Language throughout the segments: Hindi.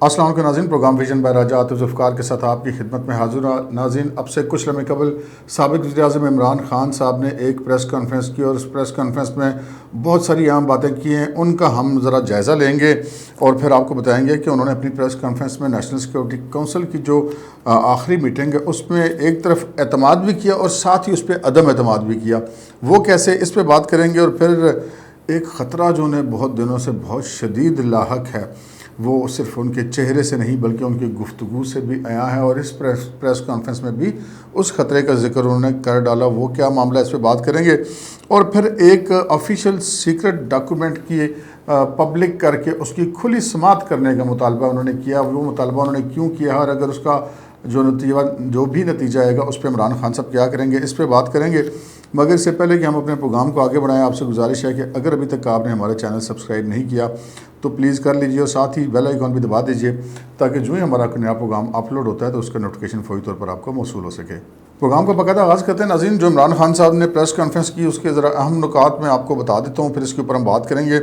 अस्सलाम वालेकुम नाज़रीन, प्रोग्राम विजन बाय राजा आतिफ ज़ुल्फ़िकार के साथ आपकी खिदमत में हाज़िर हूं। नाज़रीन, अब से कुछ लम्हे कबल साबिक़ वज़ीर-ए-आज़म इमरान खान साहब ने एक प्रेस कॉन्फ्रेंस की और उस प्रेस कॉन्फ्रेंस में बहुत सारी अहम बातें की हैं। उनका हम ज़रा जायज़ा लेंगे और फिर आपको बताएंगे कि उन्होंने अपनी प्रेस कॉन्फ्रेंस में नेशनल सिक्योरिटी काउंसिल की जो आखिरी मीटिंग है उसमें एक तरफ एतमाद भी किया और साथ ही उस पर अदम एतमाद भी किया। वो कैसे, इस पर बात करेंगे। और फिर एक ख़तरा जो उन्हें बहुत दिनों से बहुत शदीद लाहक है, वो सिर्फ उनके चेहरे से नहीं बल्कि उनकी गुफ्तगू से भी आया है और इस प्रेस कॉन्फ्रेंस में भी उस ख़तरे का जिक्र उन्होंने कर डाला। वो क्या मामला है, इस पर बात करेंगे। और फिर एक ऑफिशियल सीक्रेट डॉक्यूमेंट की पब्लिक करके उसकी खुली समात करने का मुतालबा उन्होंने किया। वो मुतालबा उन्होंने क्यों किया और अगर उसका जो भी नतीजा आएगा उस पर इमरान खान साहब क्या करेंगे, इस पर बात करेंगे। मगर इससे पहले कि हम अपने प्रोग्राम को आगे बढ़ाएं, आपसे गुजारिश है कि अगर अभी तक आपने हमारा चैनल सब्सक्राइब नहीं किया तो प्लीज़ कर लीजिए और साथ ही बेल आइकॉन भी दबा दीजिए ताकि जो ही हमारा नया प्रोग्राम अपलोड होता है तो उसका नोटिफिकेशन फौरी तौर पर आपको मौसूल हो सके। प्रोग्राम का बाकायदा आगाज़ करते हैं। नाज़रीन, जो इमरान खान साहब ने प्रेस कॉन्फ्रेंस की उसके ज़रा अहम नुकात मैं आपको बता देता हूँ, फिर इसके ऊपर हम बात करेंगे।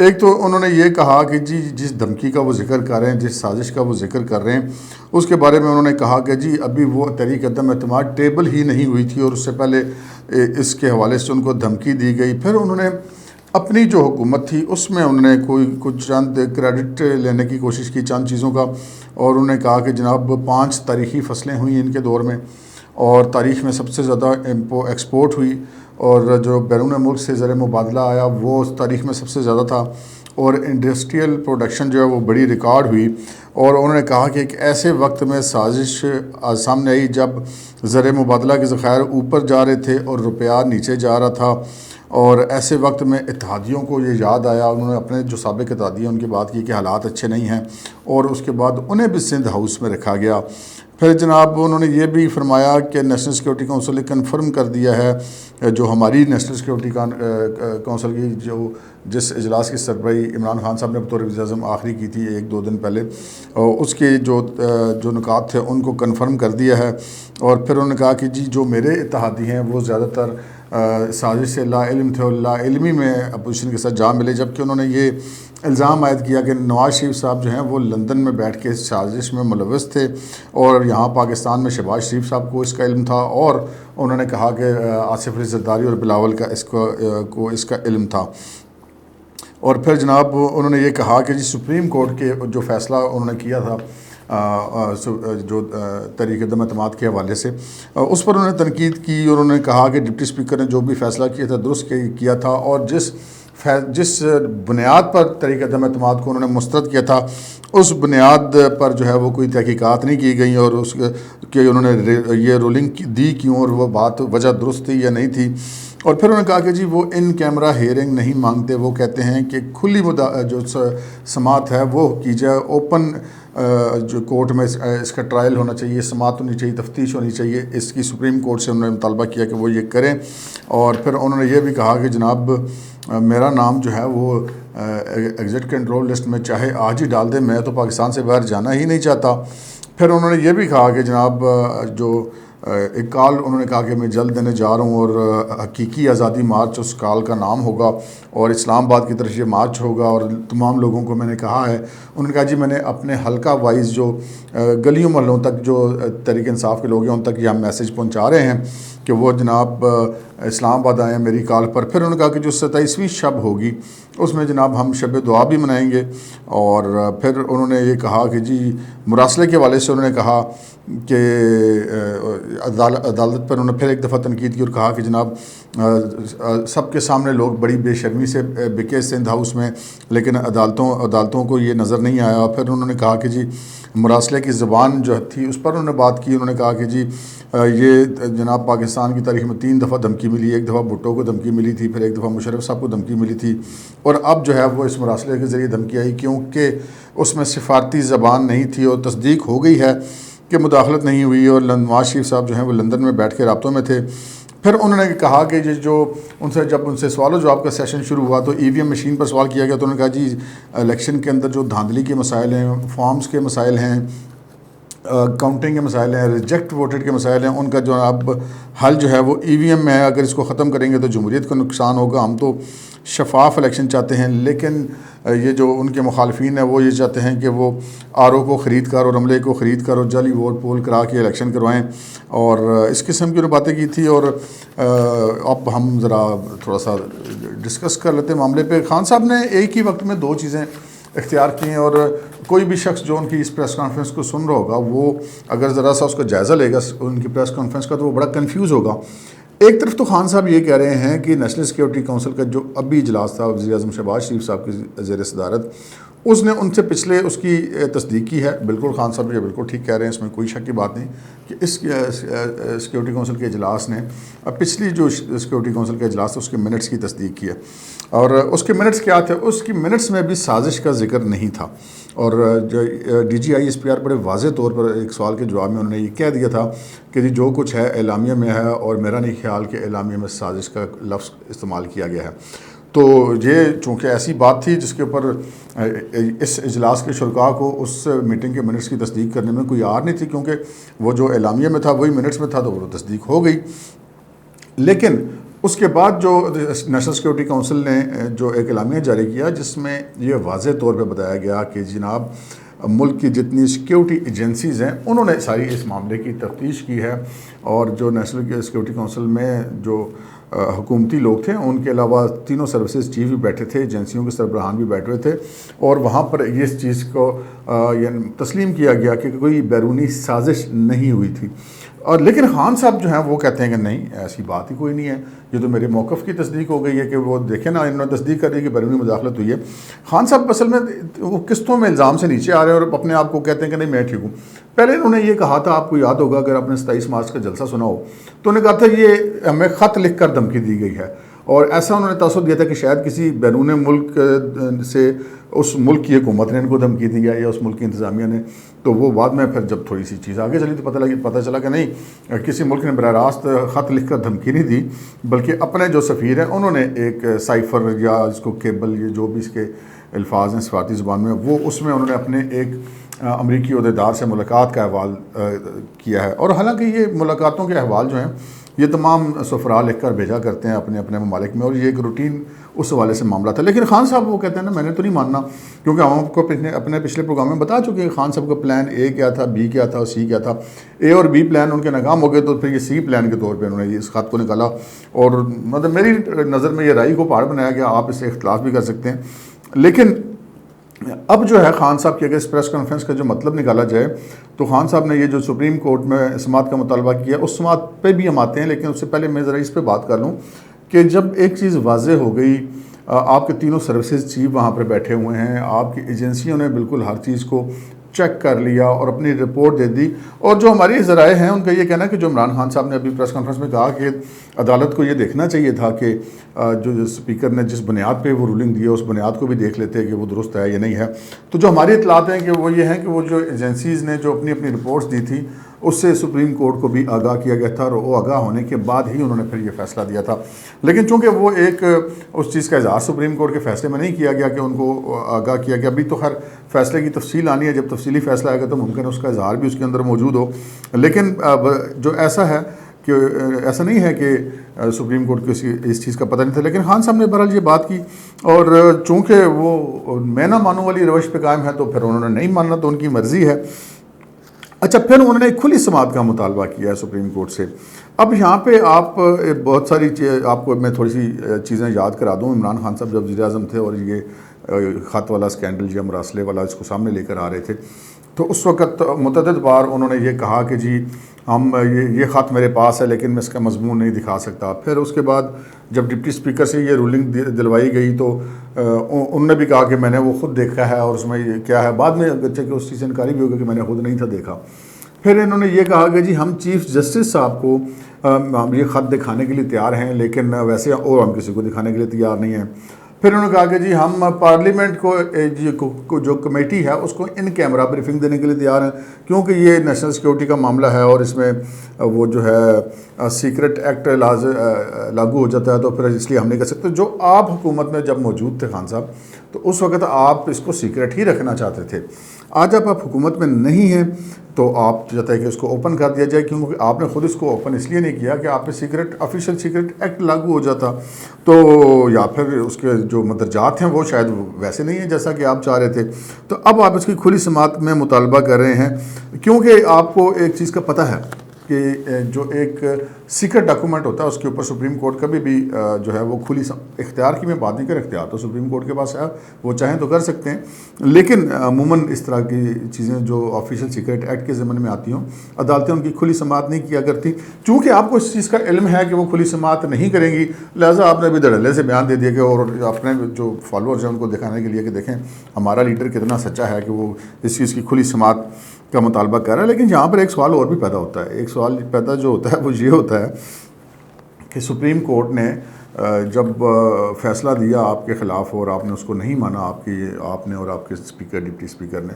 एक तो उन्होंने ये कहा कि जी जिस धमकी का वो जिक्र कर रहे हैं, जिस साजिश का वो जिक्र कर रहे हैं, उसके बारे में उन्होंने कहा कि जी अभी वो तहरीक अदम एतमाद टेबल ही नहीं हुई थी और उससे पहले इसके हवाले से उनको धमकी दी गई। फिर उन्होंने अपनी जो हुकूमत थी उसमें उन्होंने कुछ चंद क्रेडिट लेने की कोशिश की चंद चीज़ों का, और उन्होंने कहा कि जनाब 5 तारीख़ी फसलें हुई इनके दौर में और तारीख़ में सबसे ज़्यादा एक्सपोर्ट हुई और जो बैरून मुल्क से ज़र मुबादला आया वो उस तारीख़ में सबसे ज़्यादा था और इंडस्ट्रियल प्रोडक्शन जो है वो बड़ी रिकॉर्ड हुई। और उन्होंने कहा कि एक ऐसे वक्त में साजिश सामने आई जब ज़र मुबादला के ज़खायर ऊपर जा रहे थे और रुपया नीचे जा रहा था, और ऐसे वक्त में इत्तेहादियों को ये याद आया। उन्होंने अपने जो साबिक़ इत्तेहादी उनकी बात की कि हालात अच्छे नहीं हैं और उसके बाद उन्हें भी सिंध हाउस में रखा गया। फिर जनाब उन्होंने ये भी फरमाया कि नेशनल सिक्योरिटी काउंसिल ने कन्फर्म कर दिया है जो हमारी नेशनल सिक्योरिटी काउंसिल की जो जिस इजलास की सरबराही इमरान खान साहब ने बतौर वज़ीर-ए-आज़म आखिरी की थी 1-2 दिन पहले, उसके जो नुकात थे उनको कन्फर्म कर दिया है। और फिर उन्होंने कहा कि जी जो मेरे इत्तेहादी हैं वो ज़्यादातर साजिश से लाइल्म थे और लाइल्मी में अपोजिशन के साथ जा मिले, जबकि उन्होंने ये इल्ज़ाम आयद किया कि नवाज़ शरीफ साहब जो हैं वो लंदन में बैठ के साजिश में मुलव्वस थे और यहाँ पाकिस्तान में शहबाज शरीफ साहब को इसका इल्म था, और उन्होंने कहा कि आसिफ अली ज़रदारी और बिलावल का इसका इल्म था। और फिर जनाब उन्होंने ये कहा कि जी सुप्रीम कोर्ट के जो फ़ैसला उन्होंने किया था जो तहरीक अदम एतमाद के हवाले से, उस पर उन्होंने तनकीद की और उन्होंने कहा कि डिप्टी स्पीकर ने जो भी फ़ैसला किया था दुरुस्त किया था और जिस बुनियाद पर तहरीक अदम एतमाद को उन्होंने मुस्तरद किया था उस बुनियाद पर जो है वो कोई तहकीकात नहीं की गई और उसके उन्होंने ये रूलिंग दी क्यों और वो बात वजह दुरुस्त थी या नहीं थी। और फिर उन्होंने कहा कि जी वो इन कैमरा हेयरिंग नहीं मांगते, वो कहते हैं कि खुली जो समात है वो की जाए, ओपन जो कोर्ट में इसका ट्रायल होना चाहिए, समात होनी चाहिए, तफ्तीश होनी चाहिए। इसकी सुप्रीम कोर्ट से उन्होंने मुतालबा किया कि वो ये करें। और फिर उन्होंने ये भी कहा कि जनाब मेरा नाम जो है वो एग्जिट कंट्रोल लिस्ट में चाहे आज ही डाल दें, मैं तो पाकिस्तान से बाहर जाना ही नहीं चाहता। फिर उन्होंने ये भी कहा कि जनाब जो एक कॉल उन्होंने कहा कि मैं जल्द देने जा रहा हूँ और हकीकी आज़ादी मार्च उस कॉल का नाम होगा और इस्लामाबाद की तरफ ये मार्च होगा और तमाम लोगों को मैंने कहा है। उन्होंने कहा जी मैंने अपने हल्का वाइज जो गलियों मोहल्लों तक जो तहरीक इंसाफ के लोग हैं उन तक ये हम मैसेज पहुँचा रहे हैं कि वो जनाब इस्लामाबाद आए हैं मेरी कॉल पर। फिर उन्होंने कहा कि जो 27वीं शब होगी उसमें जनाब हम शब दुआ भी मनाएंगे। और फिर उन्होंने ये कहा कि जी मुरासले के हवाले से उन्होंने कहा कि अदालत पर उन्होंने फिर एक दफ़ा तनकीद की और कहा कि जनाब सबके सामने लोग बड़ी बेशर्मी से बिके सिंध हाउस में, लेकिन अदालतों को ये नज़र नहीं आया। फिर उन्होंने कहा कि जी मुरासले की ज़बान जो थी उस पर उन्होंने बात की। उन्होंने कहा कि जी ये जनाब पाकिस्तान की तारीख़ में 3 दफ़ा धमकी मिली, एक दफ़ा भुट्टो को धमकी मिली थी, फिर एक दफ़ा मुशर्रफ साहब को धमकी मिली थी और अब जो है वो इस मुरासले के ज़रिए धमकी आई क्योंकि उसमें सिफारती ज़बान नहीं थी और तस्दीक हो गई है कि मुदाखलत नहीं हुई और नवाज़ शरीफ साहब जो हैं वो लंदन में बैठ के राब्तों में थे। फिर उन्होंने कहा कि जो जब उनसे सवाल जवाब का सेशन शुरू हुआ तो EVM मशीन पर सवाल किया गया तो उन्होंने कहा जी इलेक्शन के अंदर जो धांधली के मसाइल हैं, फॉर्म्स के मसाइल हैं, काउंटिंग के मसाइल हैं, रिजेक्ट वोटेड के मसाइल हैं, उनका जो अब हल जो है वो ईवीएम में है। अगर इसको ख़त्म करेंगे तो जमहूरियत को नुकसान होगा। हम तो शफाफ इलेक्शन चाहते हैं, लेकिन ये जो उनके मुखालफिन हैं वो ये चाहते हैं कि वो आरओ को ख़रीद कर और अमले को ख़रीद कर और जाली वोट पोल करा के इलेक्शन करवाएं, और इस किस्म की उन्होंने बातें की थी। और अब हम ज़रा थोड़ा सा डिस्कस कर लेते हैं मामले पे। खान साहब ने एक ही वक्त में दो चीज़ें इख्तियार की हैं, और कोई भी शख्स जो उनकी इस प्रेस कॉन्फ्रेंस को सुन रहा होगा वो अगर ज़रा सा उसका जायज़ा लेगा उनकी प्रेस कॉन्फ्रेंस का, तो वो बड़ा कंफ्यूज होगा। एक तरफ तो खान साहब ये कह रहे हैं कि नेशनल सिक्योरिटी काउंसिल का जो अभी इजलास था वज़ीर-ए-आज़म शहबाज शरीफ साहब की ज़ेर सदारत, उसने उनसे पिछले उसकी तस्दीक की है। बिल्कुल खान साहब ये बिल्कुल ठीक कह रहे हैं, इसमें कोई शक की बात नहीं कि इस सिक्योरिटी काउंसिल के इजलास ने पिछली जो सिक्योरिटी काउंसिल का इजलास था उसके मिनट्स की तस्दीक की है। और उसके मिनट्स क्या थे? उसकी मिनट्स में भी साजिश का जिक्र नहीं था। और जो DGI-SPR बड़े वाज़े तौर पर एक सवाल के जवाब में उन्होंने ये कह दिया था कि जी जो कुछ है एलामिया में है, और मेरा नहीं ख्याल कि एलामिया में साजिश का लफ्ज़ इस्तेमाल किया गया है। तो ये चूँकि ऐसी बात थी जिसके ऊपर इस इजलास के शुरका को उस मीटिंग के मिनट्स की तस्दीक करने में कोई आर नहीं थी, क्योंकि वो जो एलामिया में था वही मिनट्स में था, तो वो तस्दीक हो गई। लेकिन उसके बाद जो नेशनल सिक्योरिटी काउंसिल ने जो एक एलामिया जारी किया जिसमें ये वाज़े तौर पे बताया गया कि जनाब मुल्क की जितनी सिक्योरिटी एजेंसीज़ हैं उन्होंने सारी इस मामले की तफ्तीश की है, और जो नेशनल सिक्योरिटी काउंसिल में जो हुकूमती लोग थे उनके अलावा तीनों सर्विसेज चीफ भी बैठे थे, एजेंसियों के सरबराहान भी बैठे हुए थे, और वहाँ पर इस चीज़ को तस्लीम किया गया कि कोई बैरूनी साजिश नहीं हुई थी। और लेकिन खान साहब जो हैं वो कहते हैं कि नहीं, ऐसी बात ही कोई नहीं है, ये तो मेरे मौक़िफ़ की तस्दीक हो गई है कि वो देखें ना, इन्होंने तस्दीक कर दी कि बैरूनी मुदाखलत हुई है। खान साहब असल में वो किस्तों में इल्ज़ाम से नीचे आ रहे हैं और अपने आप को कहते हैं कि नहीं मैं ठीक हूँ। पहले उन्होंने ये कहा था, आपको याद होगा अगर आपने 27 मार्च का जलसा सुना हो, तो उन्होंने कहा था ये हमें ख़त लिख कर धमकी दी गई है, और ऐसा उन्होंने तासुर दिया था कि शायद किसी बैरून मुल्क से उस मुल्क की हुकूमत ने इनको धमकी दी है या उस मुल्क की इंतज़ामिया ने। तो वो बाद में फिर जब थोड़ी सी चीज़ आगे चली तो पता चला कि नहीं, किसी मुल्क ने बराह रास्त ख़त लिख कर धमकी नहीं दी, बल्कि अपने जो सफ़ीर हैं उन्होंने एक साइफ़र या इसको केबल, ये जो भी इसके अल्फाज हैं सफारती ज़ुबान में, वो उसमें उन्होंने अपने एक अमरीकी अहदेदार से मुलाकात का अहवाल किया है। और हालांकि ये मुलाकातों के अहवाल जो हैं ये तमाम सफ़रा लिख कर भेजा करते हैं अपने अपने ममालिक में, और ये एक रूटीन उस हवाले से मामला था। लेकिन खान साहब वो कहते हैं ना, मैंने तो नहीं मानना, क्योंकि हम आपको अपने पिछले प्रोग्राम में बता चुके हैं खान साहब का प्लान ए क्या था, बी क्या था और सी क्या था। ए और बी प्लान उनके नाकाम हो गए, तो फिर ये सी प्लान के तौर पर उन्होंने इस ख़त को निकाला। और मतलब मेरी नज़र में ये राई को पहाड़ बनाया गया, आप इससे इख्तलाफ भी कर सकते हैं। लेकिन अब जो है खान साहब की अगर इस प्रेस कॉन्फ्रेंस का जो मतलब निकाला जाए, तो खान साहब ने ये जो सुप्रीम कोर्ट में समाअत का मुतालबा किया, उस समाअत पे भी हम आते हैं, लेकिन उससे पहले मैं ज़रा इस पे बात कर लूँ कि जब एक चीज़ वाज़े हो गई, आपके तीनों सर्विसेज चीफ वहाँ पर बैठे हुए हैं, आपकी एजेंसियों ने बिल्कुल हर चीज़ को चेक कर लिया और अपनी रिपोर्ट दे दी, और जो हमारी ज़राए हैं उनका ये कहना है कि जो इमरान खान साहब ने अभी प्रेस कॉन्फ्रेंस में कहा कि अदालत को ये देखना चाहिए था कि जो स्पीकर ने जिस बुनियाद पे वो रूलिंग दी है उस बुनियाद को भी देख लेते कि वो दुरुस्त है या नहीं है। तो जो हमारी इतलात हैं कि वो ये हैं कि वो जो एजेंसीज़ ने जो अपनी अपनी रिपोर्ट्स दी थी उससे सुप्रीम कोर्ट को भी आगाह किया गया था, और वो आगाह होने के बाद ही उन्होंने फिर ये फैसला दिया था। लेकिन चूँकि वो एक उस चीज़ का इज़हार सुप्रीम कोर्ट के फैसले में नहीं किया गया कि उनको आगाह किया गया, अभी तो हर फैसले की तफसील आनी है, जब तफसीली फैसला आएगा तो मुमकिन है उसका इज़हार भी उसके अंदर मौजूद हो। लेकिन जो ऐसा है कि ऐसा नहीं है कि सुप्रीम कोर्ट को इस चीज़ का पता नहीं था, लेकिन खान साहब ने बहरहाल ये बात की, और चूँकि वो मैं ना मानूं वाली रवश पे कायम है, तो फिर उन्होंने नहीं मानना, तो उनकी मर्ज़ी है। अच्छा, फिर उन्होंने एक खुली समाअत का मुतालबा किया है सुप्रीम कोर्ट से। अब यहाँ पे आप बहुत सारी आपको मैं थोड़ी सी चीज़ें याद करा दूँ। इमरान खान साहब जब वज़ीर-ए-आज़म थे और ये ख़त वाला स्कैंडल या मरासले वाला इसको सामने लेकर आ रहे थे, तो उस वक़्त मुतअद्दिद बार उन्होंने ये कहा कि जी हम ये ख़त मेरे पास है लेकिन मैं इसका मज़मून नहीं दिखा सकता। फिर उसके बाद जब डिप्टी स्पीकर से ये रूलिंग दिलवाई गई तो उन्होंने भी कहा कि मैंने वो ख़ुद देखा है और उसमें ये क्या है। बाद में अगरचे कि उस चीज़ से इनकारी भी होगा कि मैंने खुद नहीं था देखा। फिर इन्होंने ये कहा कि जी हम चीफ जस्टिस साहब को हम ये ख़त दिखाने के लिए तैयार हैं, लेकिन वैसे और हम किसी को दिखाने के लिए तैयार नहीं हैं। फिर उन्होंने कहा कि जी हम पार्लियामेंट को जो कमेटी है उसको इन कैमरा ब्रीफिंग देने के लिए तैयार हैं, क्योंकि ये नेशनल सिक्योरिटी का मामला है और इसमें वो जो है सीक्रेट एक्ट लागू हो जाता है, तो फिर इसलिए हम नहीं कर सकते। जो आप हुकूमत में जब मौजूद थे खान साहब, तो उस वक्त आप इसको सीक्रेट ही रखना चाहते थे। आज आप हुकूमत में नहीं हैं तो आप चाहते हैं कि उसको ओपन कर दिया जाए, क्योंकि आपने ख़ुद इसको ओपन इसलिए नहीं किया कि आप पे सीक्रेट ऑफिशियल सीक्रेट एक्ट लागू हो जाता, तो या फिर उसके जो मदरजात हैं वो शायद वैसे नहीं है जैसा कि आप चाह रहे थे। तो अब आप इसकी खुली समात में मुतालबा कर रहे हैं, क्योंकि आपको एक चीज़ का पता है कि जो एक सीक्रेट डॉक्यूमेंट होता है उसके ऊपर सुप्रीम कोर्ट कभी भी जो है वो खुली इख्तियार की मैं बात नहीं कर, इख्तियार तो सुप्रीम कोर्ट के पास है, वो चाहें तो कर सकते हैं, लेकिन अमूमन इस तरह की चीज़ें जो ऑफिशियल सीक्रेट एक्ट के ज़माने में आती हों अदालतें उनकी खुली समात नहीं किया करती। चूँकि आपको इस चीज़ का इल्म है कि वो खुली समात नहीं करेंगी, लिहाजा आपने अभी धड़ल्ले से बयान दे दिया कि और अपने जो फॉलोअर्स हैं उनको दिखाने के लिए कि देखें हमारा लीडर कितना सच्चा है कि वो इस चीज़ की खुली समात का मुतालबा कर रहा है। लेकिन यहाँ पर एक सवाल और भी पैदा होता है। एक सवाल पैदा जो होता है वो ये होता है कि सुप्रीम कोर्ट ने जब फैसला दिया आपके ख़िलाफ़ और आपने उसको नहीं माना, आपने और आपके स्पीकर डिप्टी स्पीकर ने,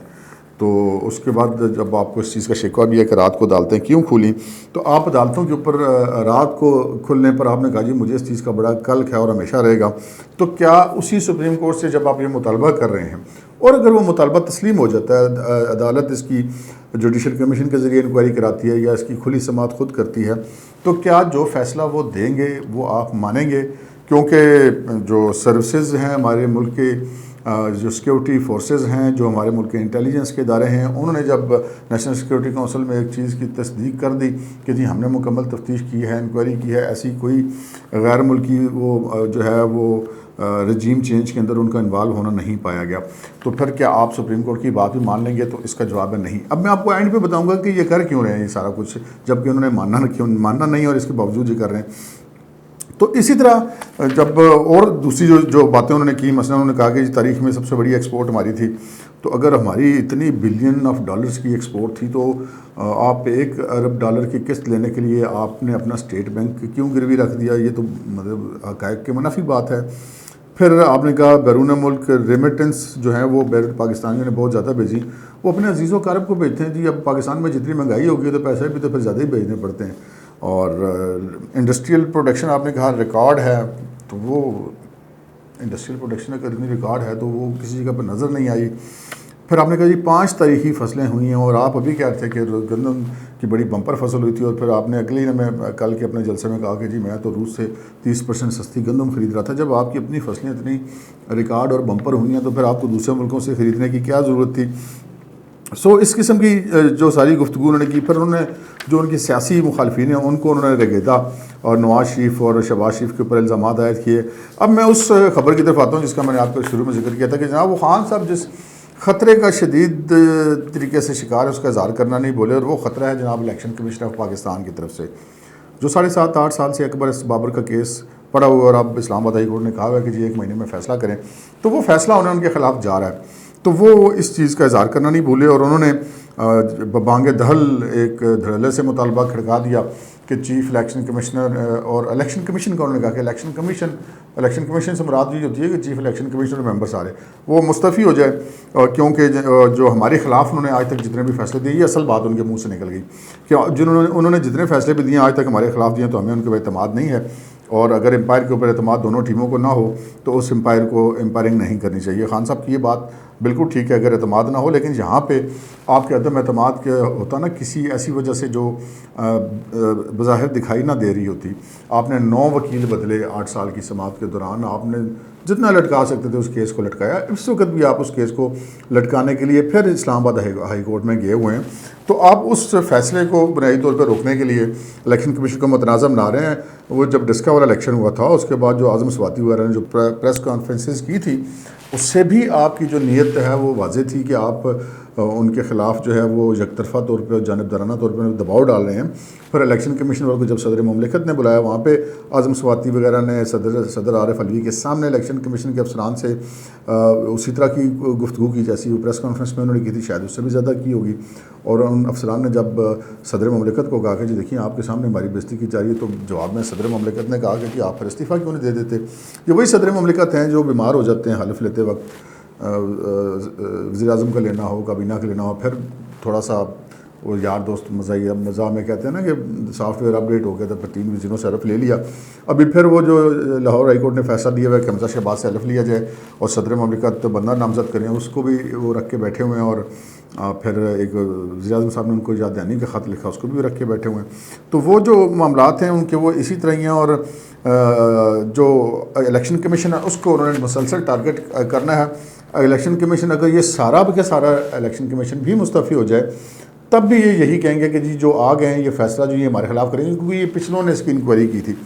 तो उसके बाद जब आपको इस चीज़ का शिकवा भी है कि रात को अदालतें क्यों खुली, तो आप अदालतों के ऊपर रात को खुलने पर आपने कहा जी मुझे इस चीज़ का बड़ा कल्क है और हमेशा रहेगा। तो क्या उसी सुप्रीम कोर्ट से जब आप ये मुतालबा कर रहे हैं और अगर वो मुतालबा तस्लीम हो जाता है, अदालत इसकी जुडिशल कमीशन के ज़रिए इंक्वायरी कराती है या इसकी खुली समात खुद करती है, तो क्या जो फ़ैसला वो देंगे वो आप मानेंगे? क्योंकि जो सर्विसेज हैं हमारे मुल्क के, जो सिक्योरिटी फोर्सेस हैं, जो हमारे मुल्क के इंटेलिजेंस के इदारे हैं, उन्होंने जब नेशनल सिक्योरिटी काउंसिल में एक चीज़ की तस्दीक कर दी कि जी हमने मुकम्मल तफ्तीश की है, इंक्वायरी की है, ऐसी कोई गैर मुल्की वो जो है वो रजीम चेंज के अंदर उनका इन्वॉल्व होना नहीं पाया गया, तो फिर क्या आप सुप्रीम कोर्ट की बात भी मान लेंगे? तो इसका जवाब है नहीं। अब मैं आपको एंड पे बताऊंगा कि ये कर क्यों रहे हैं ये सारा कुछ, जबकि उन्होंने मानना नहीं और इसके बावजूद ये कर रहे हैं। तो इसी तरह जब और दूसरी जो बातें उन्होंने की, मसलन उन्होंने कहा कि तारीख में सबसे बड़ी एक्सपोर्ट हमारी थी, तो अगर हमारी इतनी बिलियन ऑफ डॉलर्स की एक्सपोर्ट थी तो आप $1 अरब की किस्त लेने के लिए आपने अपना स्टेट बैंक क्यों गिरवी रख दिया? ये तो मतलब हक़ाइक़ के मुनाफी बात है। फिर आपने कहा बैरून मुल्क रेमिटेंस जो है वो पाकिस्तानियों ने बहुत ज़्यादा भेजी, वो अपने अजीज़ों कारब को भेजते हैं जी। अब पाकिस्तान में जितनी महंगाई होगी तो पैसे भी तो फिर ज़्यादा ही भेजने पड़ते हैं। और इंडस्ट्रियल प्रोडक्शन आपने कहा रिकॉर्ड है, तो वो इंडस्ट्रियल प्रोडक्शन अगर इतनी रिकॉर्ड है तो वो किसी जगह पर नज़र नहीं आई। फिर आपने कहा जी 5 तारीखी फसलें हुई हैं और आप अभी कह रहे थे कि गंदम की बड़ी बम्पर फसल हुई थी, और फिर आपने अगले ही मैं कल के अपने जलसे में कहा कि जी मैं तो रूस से 30% सस्ती गंदम खरीद रहा था। जब आपकी अपनी फसलें इतनी रिकॉर्ड और बम्पर हुई हैं तो फिर आपको दूसरे मुल्कों से ख़रीदने की क्या ज़रूरत थी? सो इस किस्म की जो सारी गुफ्तगू उन्होंने की। फिर उन्होंने जो उनकी सियासी मुखालफिन हैं उनको उन्होंने रगेदा और नवाज़ शरीफ और शहबाज शरीफ के ऊपर इल्ज़ाम आयद किए। अब मैं उस खबर की तरफ आता हूँ जिसका मैंने आपको शुरू में जिक्र किया था कि जनाब वो खान साहब जिस ख़तरे का शदीद तरीके से शिकार है उसका इज़हार करना नहीं बोले, और वो ख़तरा है जनाब इलेक्शन कमीशन ऑफ पाकिस्तान की तरफ से, जो 7.5-8 साल से अकबर बाबर का केस पड़ा हुआ और अब इस्लामाबाद हाई कोर्ट ने कहा हुआ है कि जी 1 महीने में फ़ैसला करें, तो वो फ़ैसला उन्हें उनके ख़िलाफ़ जा रहा है। तो वो इस चीज़ का इज़हार करना नहीं भूले और उन्होंने बांगे दहल एक धड़ल्ले से मुतालबा खड़का दिया कि चीफ इलेक्शन कमिश्नर और इलेक्शन कमीशन का, उन्होंने कहा कि इलेक्शन कमीशन से मुराद ये होती है कि चीफ इलेक्शन कमिश्नर मेंबर सारे वो मुस्तफ़ी हो जाए, क्योंकि जो हमारे ख़िलाफ़ उन्होंने आज तक जितने भी फैसले दिए, ये असल बात उनके मुंह से निकल गई कि उन्होंने जितने फैसले भी दिए आज तक हमारे ख़िलाफ़ दिए, तो हमें उनके एतमाद नहीं है, और अगर एम्पायर के ऊपर एतमाद दोनों टीमों को ना हो तो उस एम्पायर को एम्पायरिंग नहीं करनी चाहिए। खान साहब की ये बात बिल्कुल ठीक है अगर एतमाद ना हो, लेकिन यहाँ पे आपके अदम एतमाद के होता ना किसी ऐसी वजह से जो बज़ाहिर दिखाई ना दे रही होती। आपने 9 वकील बदले 8 साल की समात के दौरान, आपने जितना लटका सकते थे उस केस को लटकाया। इस वक्त भी आप उस केस को लटकाने के लिए फिर इस्लामाबाद हाई कोर्ट में गए हुए हैं, तो आप उस फैसले को बुनियादी तौर पर रोकने के लिए इलेक्शन कमीशन को मुतनाज़ बना रहे हैं। वो जब डिस्का वाला इलेक्शन हुआ था उसके बाद जो आज़म स्वाति वगैरह ने जो प्रेस कॉन्फ्रेंसेस की थी, उससे भी आपकी जो नीयत है वो वाज़ेह थी कि आप उनके ख़िलाफ़ जो है वो यकतरफ़ा तौर पर जानिबदाराना तौर पर दबाव डाल रहे हैं। फिर इलेक्शन कमीशन वालों को जब सदर मुमलिकत ने बुलाया, वहाँ पे आज़म स्वाति वगैरह ने सदर आरिफ अलवी के सामने इलेक्शन कमीशन के अफसरान से उसी तरह की गुफ्तगू की जैसी वो प्रेस कॉन्फ्रेंस में उन्होंने की थी, शायद उससे भी ज़्यादा की होगी। और उन अफसरान ने जब सदर मुमलिकत को कहा कि जी देखिए आपके सामने हमारी बेइज्जती की जा रही है, तो जवाब में सदर मुमलिकत ने कहा कि आप फिर इस्तीफ़ा क्यों नहीं दे देते? ये वही सदर मुमलिकत हैं जो बीमार हो जाते हैं हल्फ लेते वक्त, वज़ीर आज़म का लेना हो, काबीना का लेना हो, फिर थोड़ा सा वो यार दोस्त मज़ा में कहते हैं ना कि सॉफ्टवेयर अपडेट हो गया था, फिर 3 विज़िटों से हलफ ले लिया। अभी फिर वो जो लाहौर हाई कोर्ट ने फैसला दिया हुआ है कि हमजा शहबाज से हलफ लिया जाए और सदर ममलिकत बंदा नामजद करें, उसको भी वो रख के बैठे हुए हैं। और फिर एक वज़ीर-ए-आज़म साहब ने उनको याददहानी का ख़त लिखा, उसको भी रख के बैठे हुए हैं। तो वो जो मामलात हैं उनके वो इसी तरह ही हैं। और जो इलेक्शन कमीशन है उसको उन्होंने मुसलसल टारगेट करना है। इलेक्शन कमीशन अगर ये सारा का सारा इलेक्शन कमीशन भी मुस्तफ़ी हो जाए तब भी ये यही कहेंगे कि जी जो आ गए हैं ये फ़ैसला जो ये हमारे ख़िलाफ़ करेंगे, क्योंकि ये पिछलों ने इसकी इंक्वायरी की थी।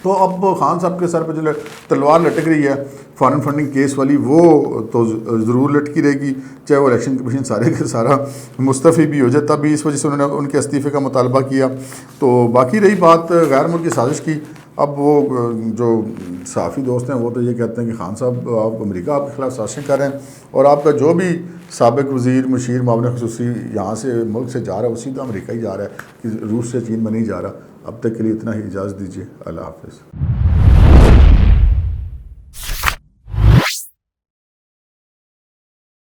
तो अब खान साहब के सर पर जो तलवार लटक रही है फॉरेन फंडिंग केस वाली, वो तो ज़रूर लटकी रहेगी, चाहे वो इलेक्शन कमीशन सारे का सारा मुस्तफ़ी भी हो जाए। तब भी इस वजह से उन्होंने उनके इस्तीफ़े का मुतालबा किया। तो बाकी रही बात गैर मुल्की साजिश की, अब वो जो सहाफ़ी दोस्त हैं वो तो ये कहते हैं कि खान साहब आप अमेरिका आपके खिलाफ साजिशें कर रहे हैं, और आपका जो भी साबिक़ वज़ीर मुशीर मामले ख़ुसूसी यहाँ से मुल्क से जा रहा है वो सीधा अमेरिका ही जा रहा है, कि रूस से चीन में नहीं जा रहा। अब तक के लिए इतना ही, इजाज़त दीजिए, अल्लाह हाफ़िज़।